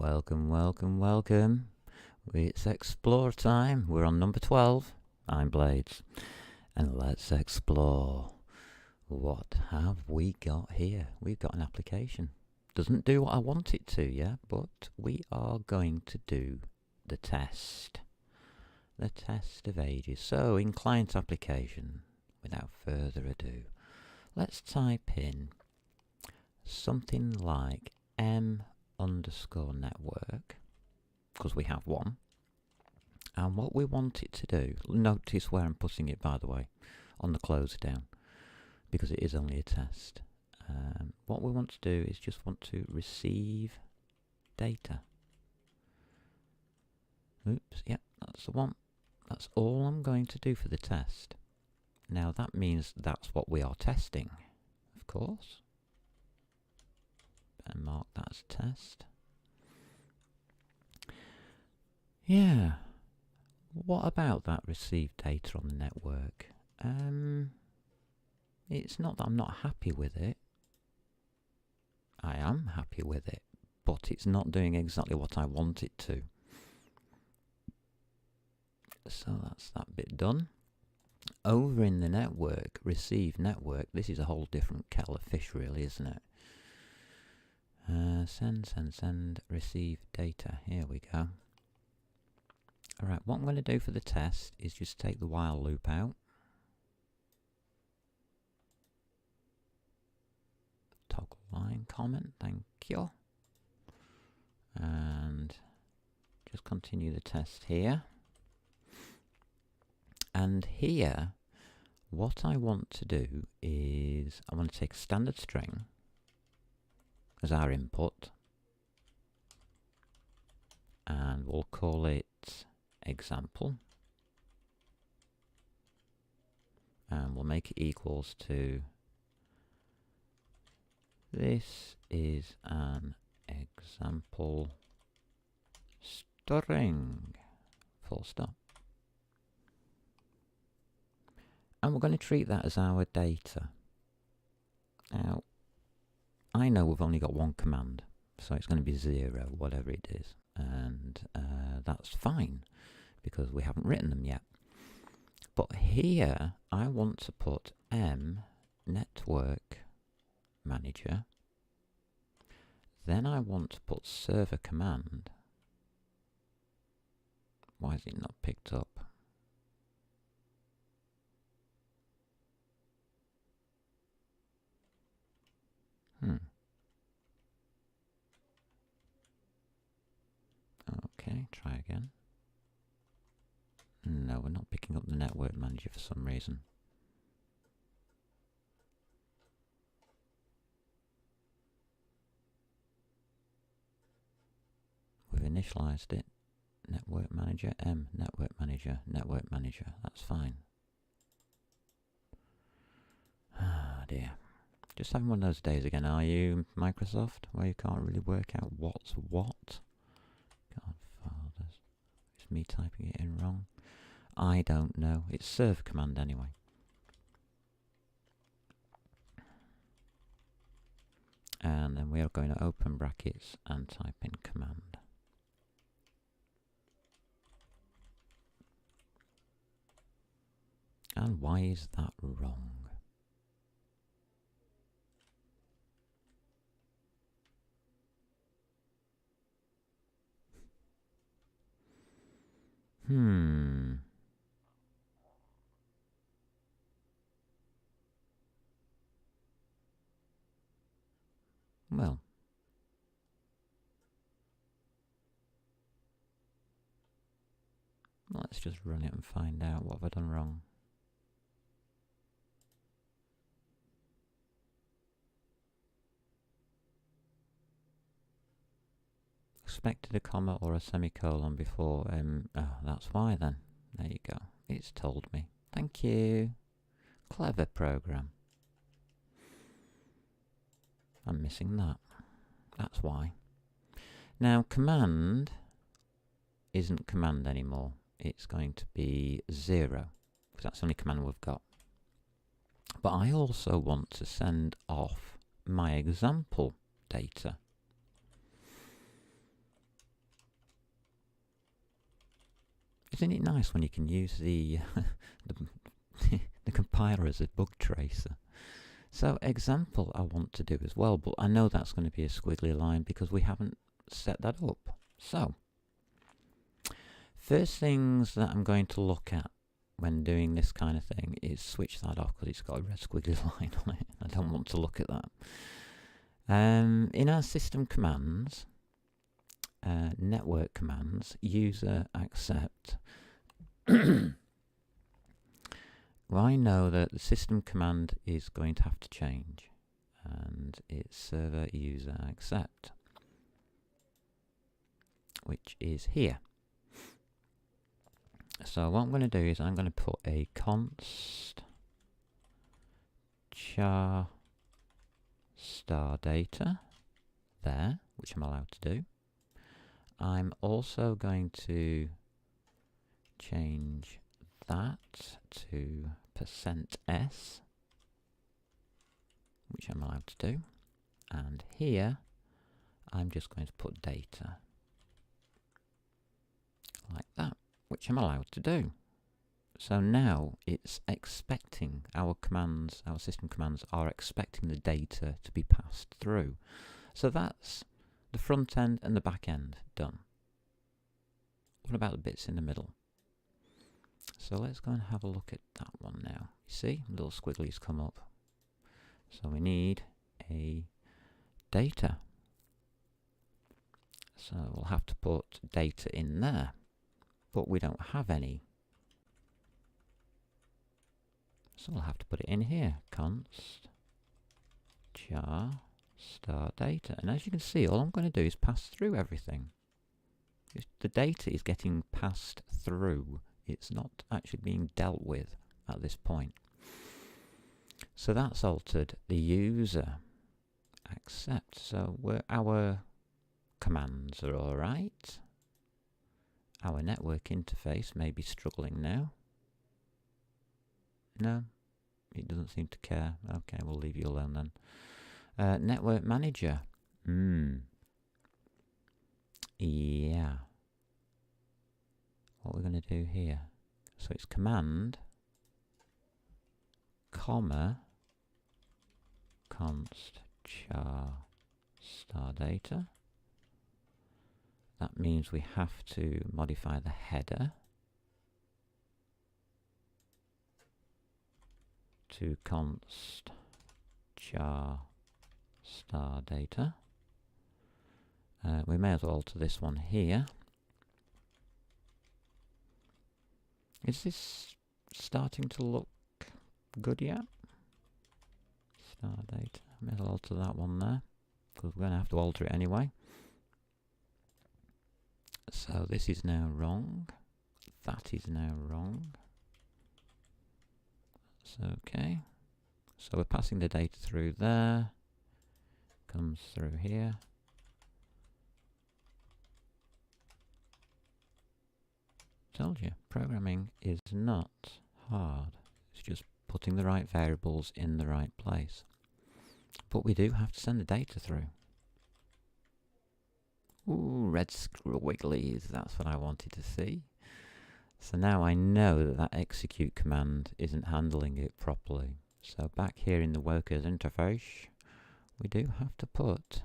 Welcome, welcome, welcome. It's Explore time. We're on number 12. I'm Blades. And let's explore. What have we got here? We've got an application. Doesn't do what I want it to, yeah? But we are going to do the test. The test of ages. So, in client application, without further ado, let's type in something like m_network, because we have one, and what we want it to do, notice where I'm putting it, by the way, on the close down, because it is only a test. What we want to do is just want to receive data. Oops, yep, that's the one. That's all I'm going to do for the test. Now that means that's what we are testing, of course. And mark that as test. Yeah. What about that received data on the network? It's not that I'm not happy with it. I am happy with it, but it's not doing exactly what I want it to. So that's that bit done. Over in the network, receive network, this is a whole different kettle of fish really, isn't it? Send, receive data. Here we go. Alright, what I'm going to do for the test is just take the while loop out. Toggle line comment, thank you. And just continue the test here. And here, what I want to do is I want to take a standard string as our input, and we'll call it example, and we'll make it equals to this is an example string, full stop. And we're going to treat that as our data. Now, I know we've only got one command, so it's going to be 0, whatever it is, and that's fine because we haven't written them yet. But here I want to put network manager, then I want to put server command. Why is it not picked up? Okay, try again. No, we're not picking up the network manager for some reason. We've initialized it. Network manager, network manager, network manager. That's fine. Ah dear. Just having one of those days again, are you, Microsoft, where you can't really work out what's what? Godfathers. It's me typing it in wrong. I don't know. It's server command anyway. And then we are going to open brackets and type in command. And why is that wrong? Well, let's just run it and find out what have I done wrong. Expected a comma or a semicolon before oh, that's why then. There you go. It's told me. Thank you. Clever program. I'm missing that. That's why. Now command isn't command anymore. It's going to be 0 because that's the only command we've got. But I also want to send off my example data. Isn't it nice when you can use the the compiler as a bug tracer? So example I want to do as well, but I know that's going to be a squiggly line because we haven't set that up. So first things that I'm going to look at when doing this kind of thing is switch that off because it's got a red squiggly line on it. I don't want to look at that. In our system commands, network commands, user accept, well, I know that the system command is going to have to change, and it's server user accept, which is here. So what I'm going to do is I'm going to put a const char star data there, which I'm allowed to do. I'm also going to change that to %s, which I'm allowed to do. And here, I'm just going to put data like that, which I'm allowed to do. So now it's expecting our commands, our system commands are expecting the data to be passed through. So that's the front end and the back end done. What about the bits in the middle? So let's go and have a look at that one now. You see, little squigglies come up. So we need a data. So we'll have to put data in there, but we don't have any. So we'll have to put it in here. Const char star data. And as you can see, all I'm going to do is pass through everything. The data is getting passed through. It's not actually being dealt with at this point. So that's altered the user accept. So our commands are all right. Our network interface may be struggling now. No, it doesn't seem to care. Okay, we'll leave you alone then. Network manager. Yeah. What we're going to do here. So it's command, comma, const char star data. That means we have to modify the header to const char star data. We may as well alter this one here. Is this starting to look good yet? Star data. May as well alter that one there, because we're going to have to alter it anyway. So this is now wrong. That is now wrong. That's okay. So we're passing the data through there. Comes through here. Told you, programming is not hard. It's just putting the right variables in the right place. But we do have to send the data through. Ooh, red squigglies, that's what I wanted to see. So now I know that that execute command isn't handling it properly. So back here in the workers interface, we do have to put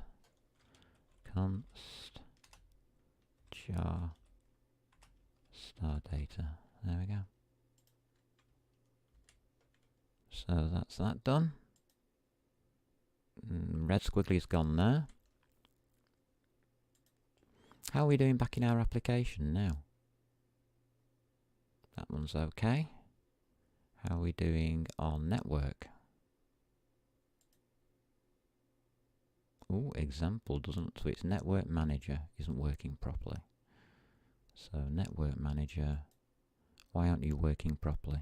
const char star data. There we go. So that's that done. Red squiggly's gone there. How are we doing back in our application now? That one's okay. How are we doing on network? Oh, example doesn't, so its network manager isn't working properly. So network manager, why aren't you working properly?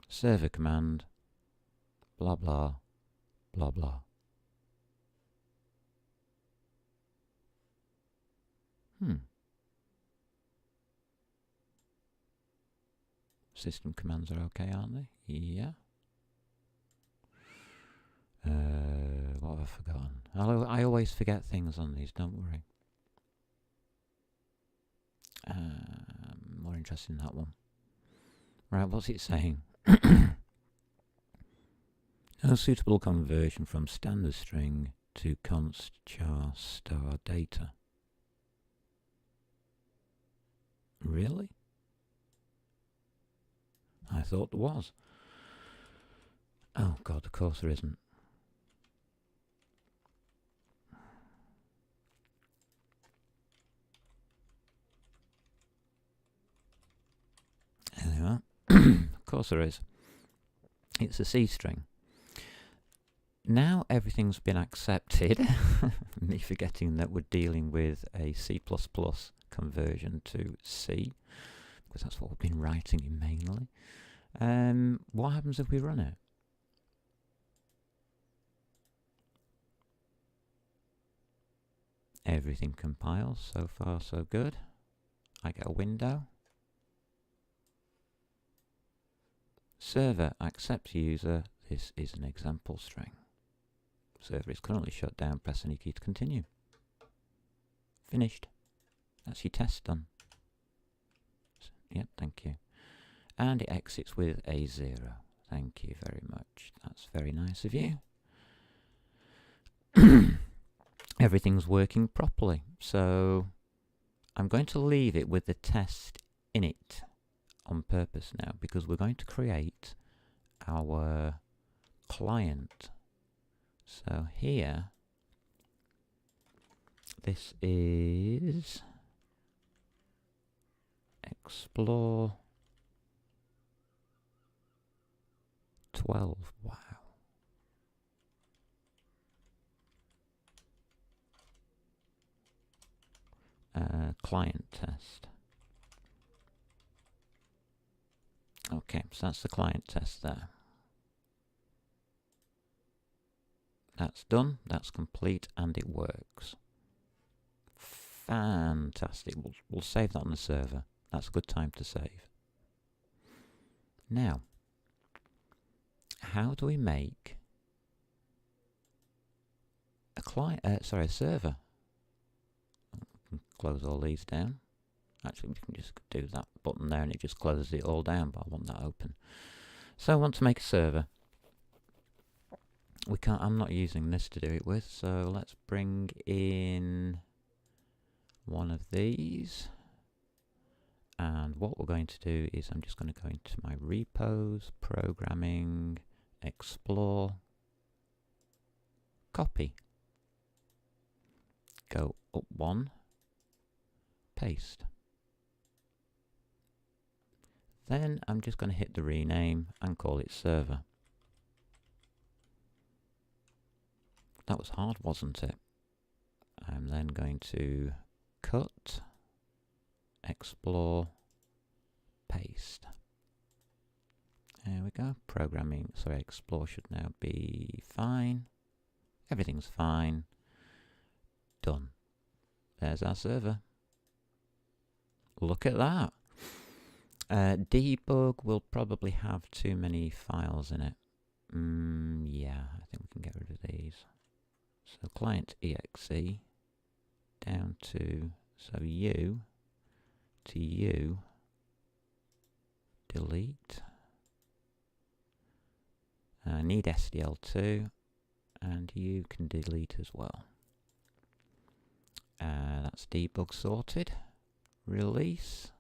Server command, blah blah, blah blah. System commands are okay, aren't they? Yeah. What have I forgotten? I always forget things on these, don't worry. more interested in that one. Right, what's it saying? No suitable conversion from standard string to const char star data. Really? I thought there was. Oh God, of course there isn't. There you are. Of course there is. It's a C string. Now everything's been accepted, me forgetting that we're dealing with a C++ conversion to C, because that's what we've been writing in mainly. What happens if we run it? Everything compiles, so far so good. I get a window. Server accepts user. This is an example string. Server is currently shut down. Press any key to continue. Finished. That's your test done. Yep, thank you. And it exits with a 0. Thank you very much. That's very nice of you. Everything's working properly. So I'm going to leave it with the test in it on purpose now, because we're going to create our client. So here, this is Explore 12. Wow. Client test. Okay, so that's the client test there. That's done, that's complete, and it works. Fantastic. We'll save that on the server. That's a good time to save. Now, how do we make a client? Sorry, a server. We can close all these down. Actually, we can just do that button there, and it just closes it all down. But I want that open. So I want to make a server. We can't. I'm not using this to do it with. So let's bring in one of these. And what we're going to do is I'm just going to go into my repos, programming, explore, copy, go up one, paste. Then I'm just going to hit the rename and call it server. That was hard, wasn't it? I'm then going to cut, explore, paste. There we go. Programming, sorry, explore should now be fine. Everything's fine. Done. There's our server. Look at that. Debug will probably have too many files in it. Yeah, I think we can get rid of these. So client exe down to, so you to you, delete. I need SDL2, and you can delete as well. That's debug sorted. Release.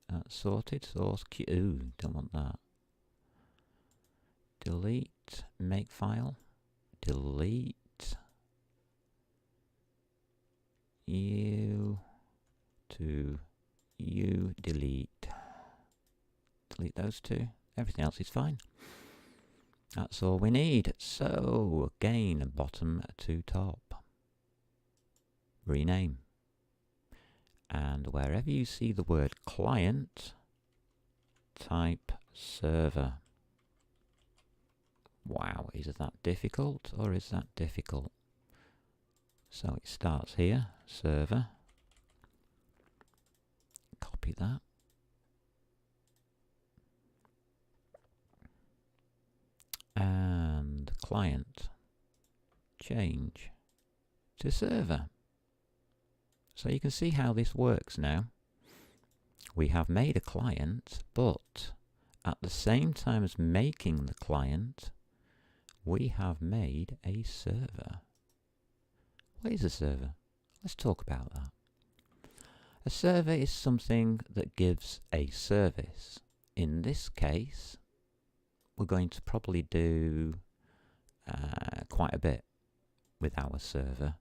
That's sorted. Source queue. Ooh, don't want that. Delete. Make file. Delete. You to you. Delete. Delete those two. Everything else is fine. That's all we need. So again, bottom to top. Rename. And wherever you see the word client, type server. Wow, is that difficult or is that difficult? So it starts here, server. Copy that. And client, change to server. So you can see how this works now. we have made a client, but at the same time as making the client, we have made a server. What is a server? Let's talk about that. A server is something that gives a service. In this case, we're going to probably do quite a bit with our server.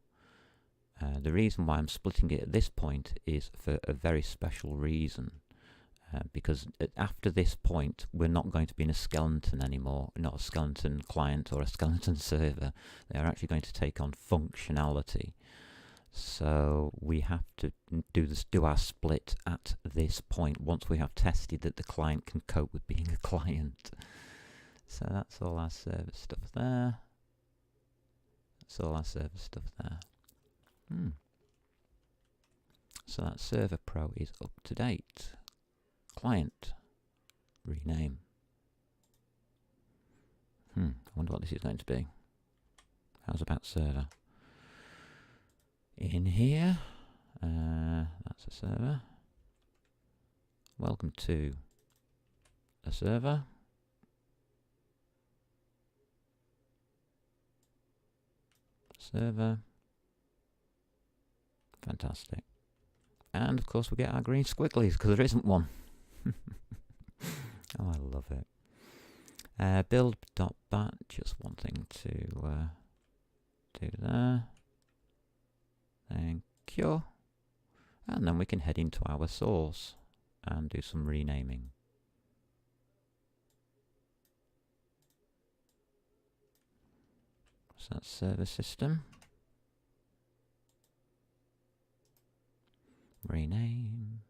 The reason why I'm splitting it at this point is for a very special reason. Because after this point, we're not going to be in a skeleton anymore, not a skeleton client or a skeleton server. They're actually going to take on functionality. So we have to do our split at this point, once we have tested that the client can cope with being a client. So that's all our server stuff there. That's all our server stuff there. So that server pro is up to date. Client, rename. I wonder what this is going to be. How's about server? In here, that's a server. Welcome to a server. Server. Fantastic. And of course we get our green squigglies because there isn't one. Oh, I love it. Build.bat, just one thing to do there. Thank you. And then we can head into our source and do some renaming. So that's server system. Rename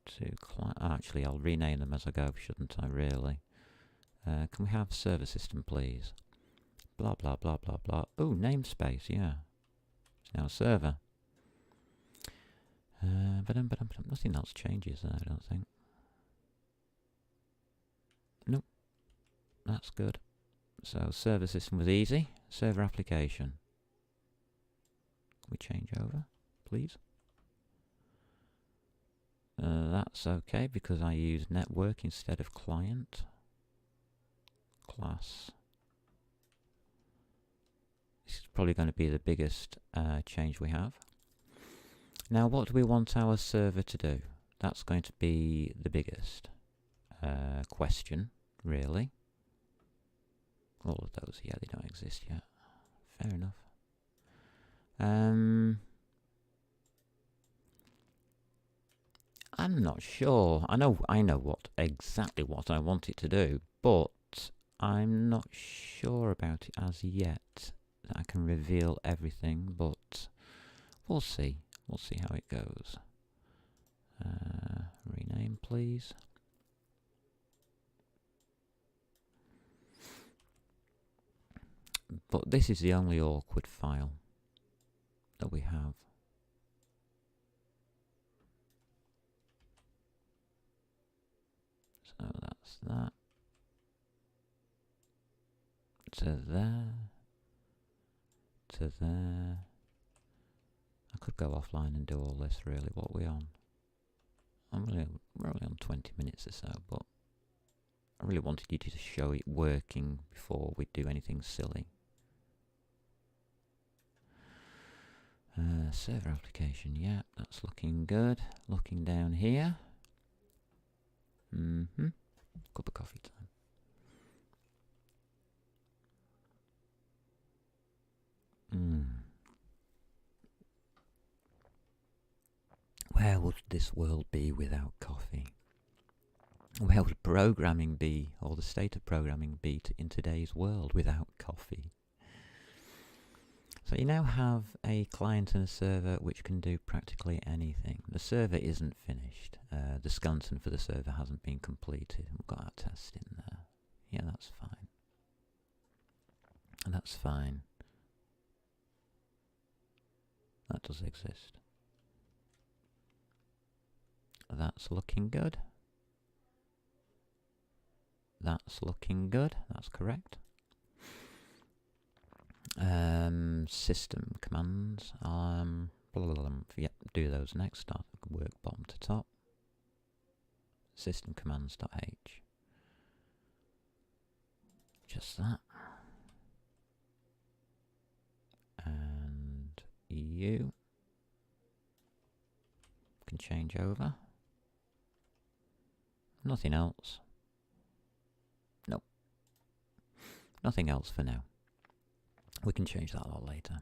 to client. Actually, I'll rename them as I go, shouldn't I, really? Can we have server system, please? Blah, blah, blah, blah, blah. Oh, namespace, yeah. It's now a server. But nothing else changes there, I don't think. Nope. That's good. So, server system was easy. Server application. Can we change over, please? That's okay because I use network instead of client. Class. This is probably going to be the biggest change we have. Now, what do we want our server to do? That's going to be the biggest question, really. All of those, yeah, they don't exist yet. Fair enough. I'm not sure. I know exactly what I want it to do, but I'm not sure about it as yet. I can reveal everything, but we'll see. We'll see how it goes. Rename, please. But this is the only awkward file that we have. So that's that. To there. To there. I could go offline and do all this, really. What are we on? We're only on 20 minutes or so, but I really wanted you to show it working before we do anything silly. Server application, yeah, that's looking good. Looking down here. Cup of coffee time. Where would this world be without coffee? Where would programming be, or the state of programming be in today's world without coffee? So you now have a client and a server which can do practically anything. The server isn't finished. The skeleton for the server hasn't been completed. We've got our test in there. Yeah, that's fine. And that's fine. That does exist. That's looking good. That's looking good. That's correct. System commands. Yep, do those next. Start work bottom to top. System commands.h. Just that. And you can change over. Nothing else. Nope. Nothing else for now. We can change that a lot later.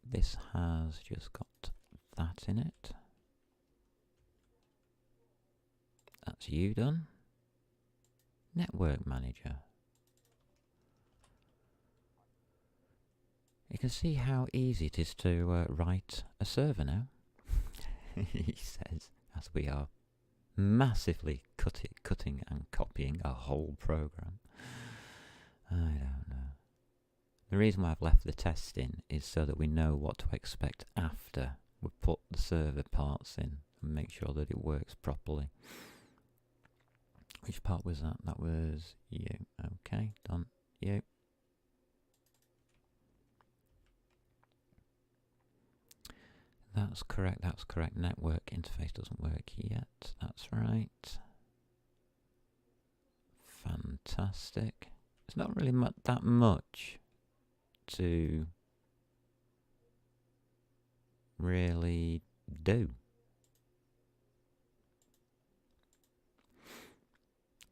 This has just got that in it. That's you done. Network Manager. You can see how easy it is to write a server now. He says, as we are massively cutting and copying a whole program. I don't know. The reason why I've left the test in is so that we know what to expect after we put the server parts in and make sure that it works properly. Which part was that? That was you. Okay, done. You. That's correct, that's correct. Network interface doesn't work yet. That's right. Fantastic. It's not really that much to really do.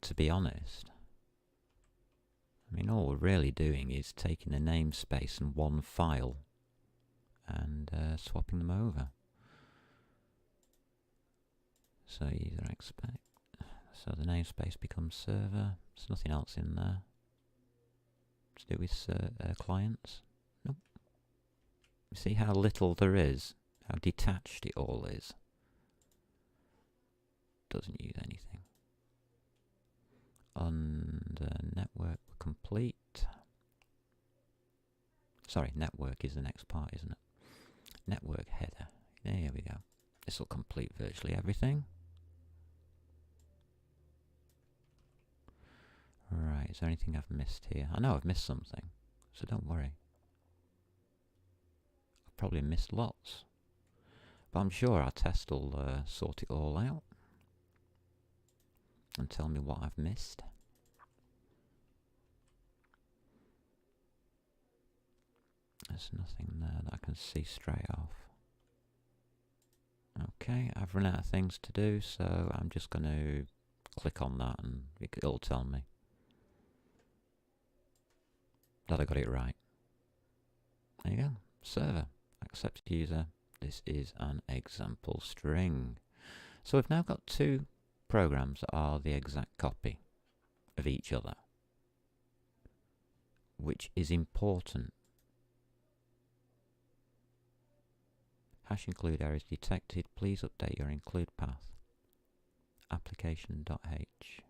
To be honest. I mean, all we're really doing is taking a namespace and one file and swapping them over. So user expect. So the namespace becomes server. There's nothing else in there to do with clients. Nope. You see how little there is? How detached it all is? Doesn't use anything. Under network complete. Sorry, network is the next part, isn't it? Network header. There we go. This will complete virtually everything. Right, is there anything I've missed here? I know I've missed something, so don't worry. I've probably missed lots. But I'm sure our test will sort it all out and tell me what I've missed. There's nothing there that I can see straight off. Okay, I've run out of things to do, so I'm just going to click on that and it'll tell me that I got it right. There you go. Server. Accept user. This is an example string. So we've now got two programs that are the exact copy of each other, which is important. Hash include errors detected. Please update your include path. Application.h.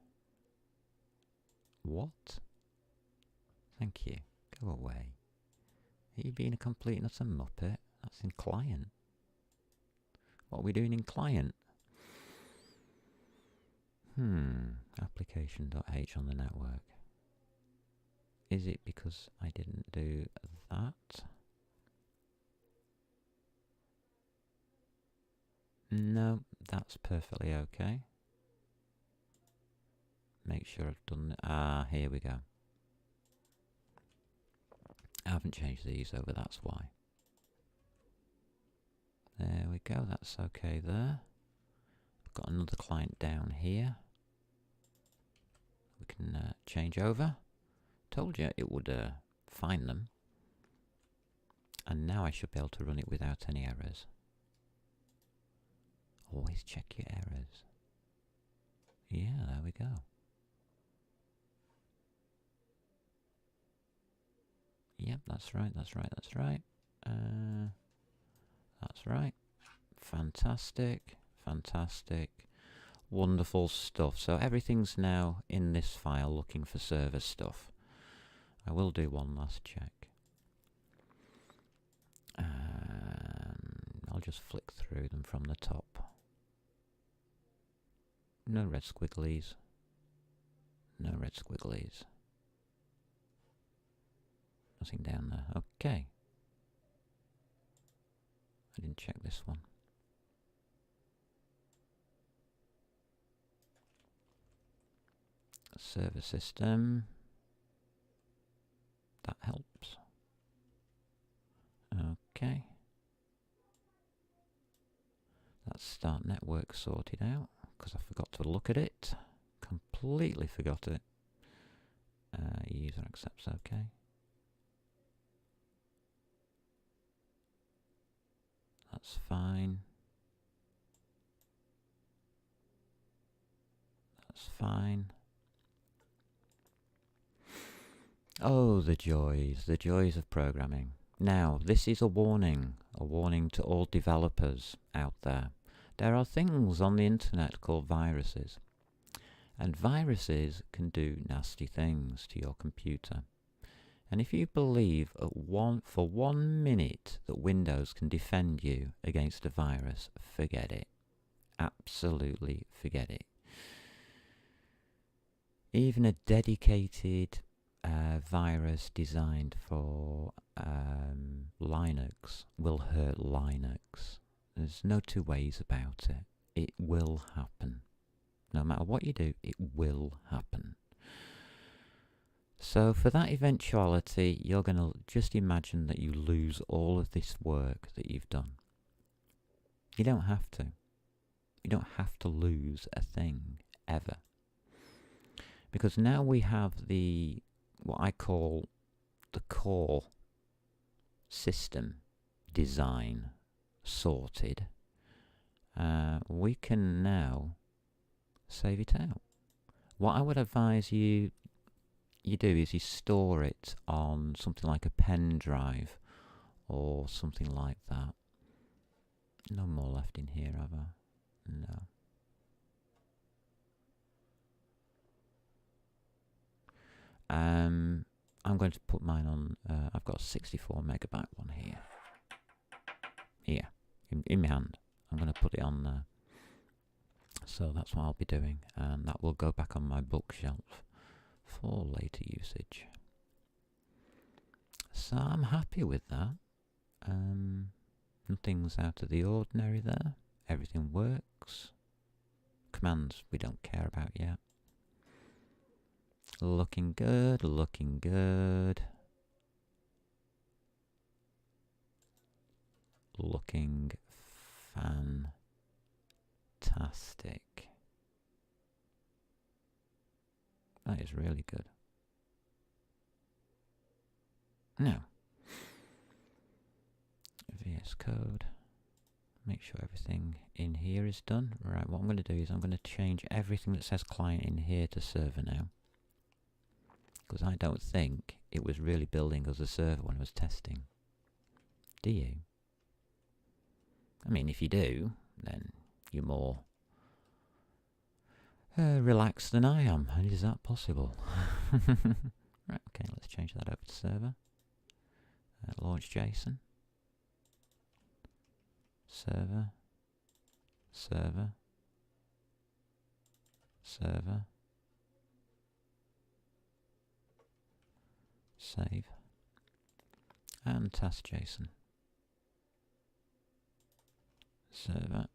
What? Thank you. Go away. Are you being a complete and utter muppet? That's in client. What are we doing in client? Application.h on the network. Is it because I didn't do that? No, that's perfectly okay. Make sure I've done... here we go. I haven't changed these over, that's why. There we go, that's okay there. We've got another client down here. We can change over. Told you it would find them. And now I should be able to run it without any errors. Always check your errors. Yeah, there we go. Yep, that's right, that's right, that's right. That's right. Fantastic, fantastic. Wonderful stuff. So everything's now in this file looking for server stuff. I will do one last check. I'll just flick through them from the top. No red squigglies. No red squigglies. Nothing down there. Okay. I didn't check this one. Server system. That helps. Okay. That's start network sorted out, because I forgot to look at it. Completely forgot it. User accepts OK. That's fine. That's fine. Oh, the joys of programming. Now, this is a warning to all developers out there. There are things on the internet called viruses, and viruses can do nasty things to your computer. And if you believe for 1 minute that Windows can defend you against a virus, forget it. Absolutely forget it. Even a dedicated virus designed for Linux will hurt Linux. There's no two ways about it. It will happen. No matter what you do, it will happen. So for that eventuality, you're going to just imagine that you lose all of this work that you've done. You don't have to. You don't have to lose a thing, ever. Because now we have what I call the core system design sorted. We can now save it out. What I would advise you do is you store it on something like a pen drive or something like that. No more left in here, have I? No. I'm going to put mine on, I've got a 64 megabyte one here. Here, in my hand. I'm going to put it on there. So that's what I'll be doing, and that will go back on my bookshelf for later usage. So I'm happy with that. Nothing's out of the ordinary there. Everything works. Commands we don't care about yet. Looking good, looking good. Looking fantastic. That is really good. Now, VS Code. Make sure everything in here is done. Right, what I'm going to do is I'm going to change everything that says client in here to server now. Because I don't think it was really building as a server when I was testing. Do you? I mean, if you do, then you're more relaxed than I am. And is that possible? Right, okay, let's change that over to server. Launch JSON. Server. Server. Server. Save. And task JSON. Server.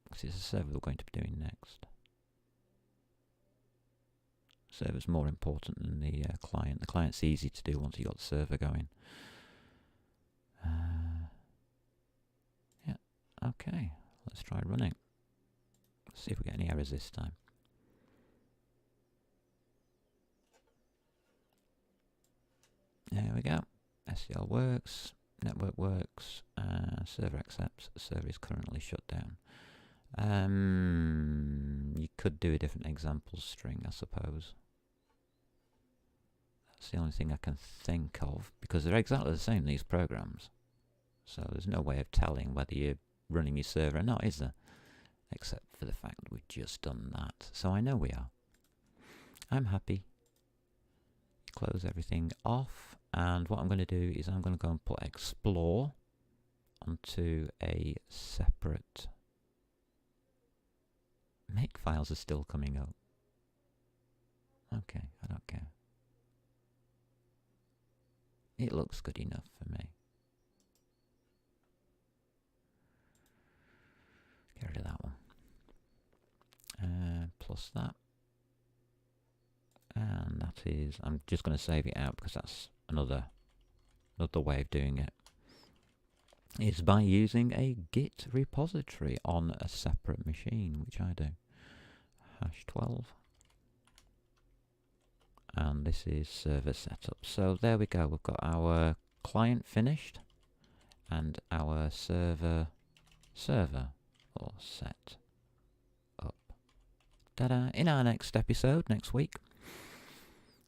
Because it's a server we're going to be doing next. Server's more important than the client. The client's easy to do once you've got the server going. Yeah, okay. Let's try running. Let's see if we get any errors this time. There we go. SCL works. Network works. Server accepts. The server is currently shut down. You could do a different example string, I suppose. That's the only thing I can think of, because they're exactly the same, these programs. So there's no way of telling whether you're running your server or not, is there? Except for the fact that we've just done that. So I know we are. I'm happy. Close everything off. And what I'm going to do is I'm going to go and put explore onto a separate... Make files are still coming up. Okay, I don't care. It looks good enough for me. plus that. And that is, I'm just going to save it out because that's another way of doing it. It's by using a Git repository on a separate machine, which I do. #12. And this is server setup. So there we go. We've got our client finished and our server all set up. Ta-da! In our next episode next week,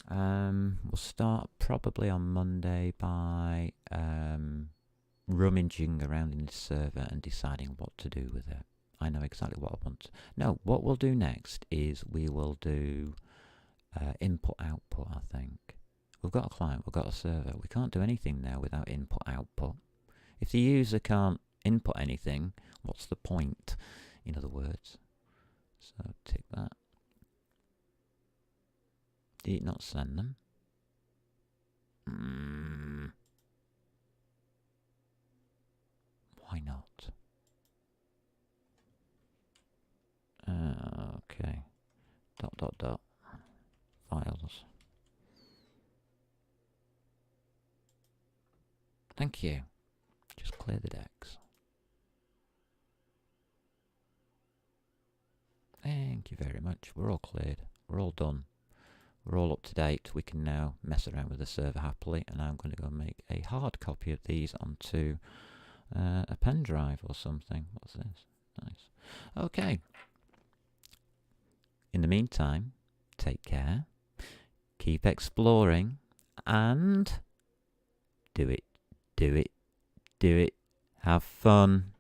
we'll start probably on Monday by rummaging around in this server and deciding what to do with it. I know exactly what I want. No, what we'll do next is we will do input-output, I think. We've got a client, we've got a server. We can't do anything now without input-output. If the user can't input anything, what's the point, in other words? So tick that. Did it not send them? Why not? Okay. ... Files. Thank you. Just clear the decks. Thank you very much. We're all cleared. We're all done. We're all up to date. We can now mess around with the server happily, and I'm going to go and make a hard copy of these onto a pen drive or something. What's this? Nice. Okay. In the meantime, take care, keep exploring, and do it, have fun.